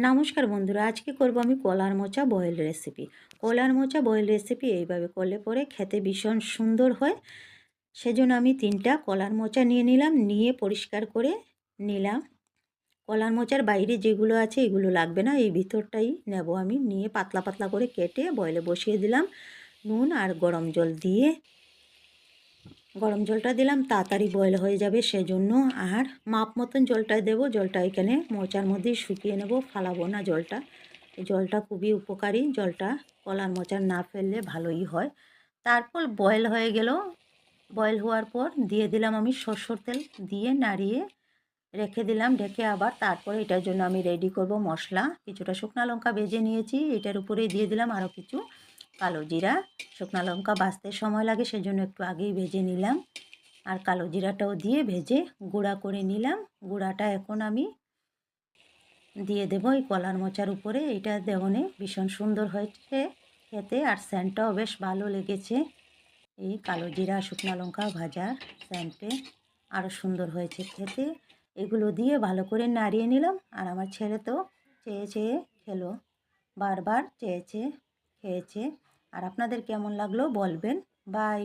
নমস্কার বন্ধুরা, আজকে করব আমি কলার মোচা বয়েল রেসিপি। কলার মোচা বয়েল রেসিপি এইভাবে করলে পরে খেতে ভীষণ সুন্দর হয়। সেজন্য আমি 3টা কলার মোচা নিয়ে নিলাম, নিয়ে পরিষ্কার করে নিলাম। কলার মোচার বাইরে যেগুলো আছে এগুলো লাগবে না, এই ভিতরটাই নেব আমি। নিয়ে পাতলা পাতলা করে কেটে বয়েলে বসিয়ে দিলাম। নুন আর গরম জল দিয়ে, গরম জলটা দিলাম তাড়াতাড়ি বয়েল হয়ে যাবে সেজন্য। আর মাপ মতন জলটা দেব, জলটা এখানে মোচার মধ্যেই শুকিয়ে নেব, ফালাবো না জলটা। এই জলটা খুবই উপকারী, জলটা কলার মোচার না ফেললে ভালোই হয়। তারপর বয়েল হয়ে গেল, বয়েল হওয়ার পর দিয়ে দিলাম আমি সরষের তেল, দিয়ে নাড়িয়ে রেখে দিলাম ঢেকে। আবার তারপরে এটার জন্য আমি রেডি করব মশলা। কিছুটা শুকনো লঙ্কা ভেজে নিয়েছি, এটার উপরে দিয়ে দিলাম আরও কিছু কালো জিরা। শুকনো লঙ্কা ভাজতে সময় লাগে সেজন্য একটু আগেই ভেজে নিলাম। আর কালো জিরাটাও দিয়ে ভেজে গুঁড়া করে নিলাম। গুঁড়াটা এখন আমি দিয়ে দেব এই কলার মোচার উপরে। এটা দেওয়ানে ভীষণ সুন্দর হয়েছে খেতে, আর স্যান্টটাও বেশ ভালো লেগেছে। এই কালো জিরা শুকনো লঙ্কা ভাজার স্যান্টে আরও সুন্দর হয়েছে খেতে। এগুলো দিয়ে ভালো করে নাড়িয়ে নিলাম। আর আমার ছেলে তো চেয়ে চেয়ে খেলো, বারবার চেয়েছে, খেয়েছে। আর আপনাদের কেমন লাগলো বলবেন। বাই।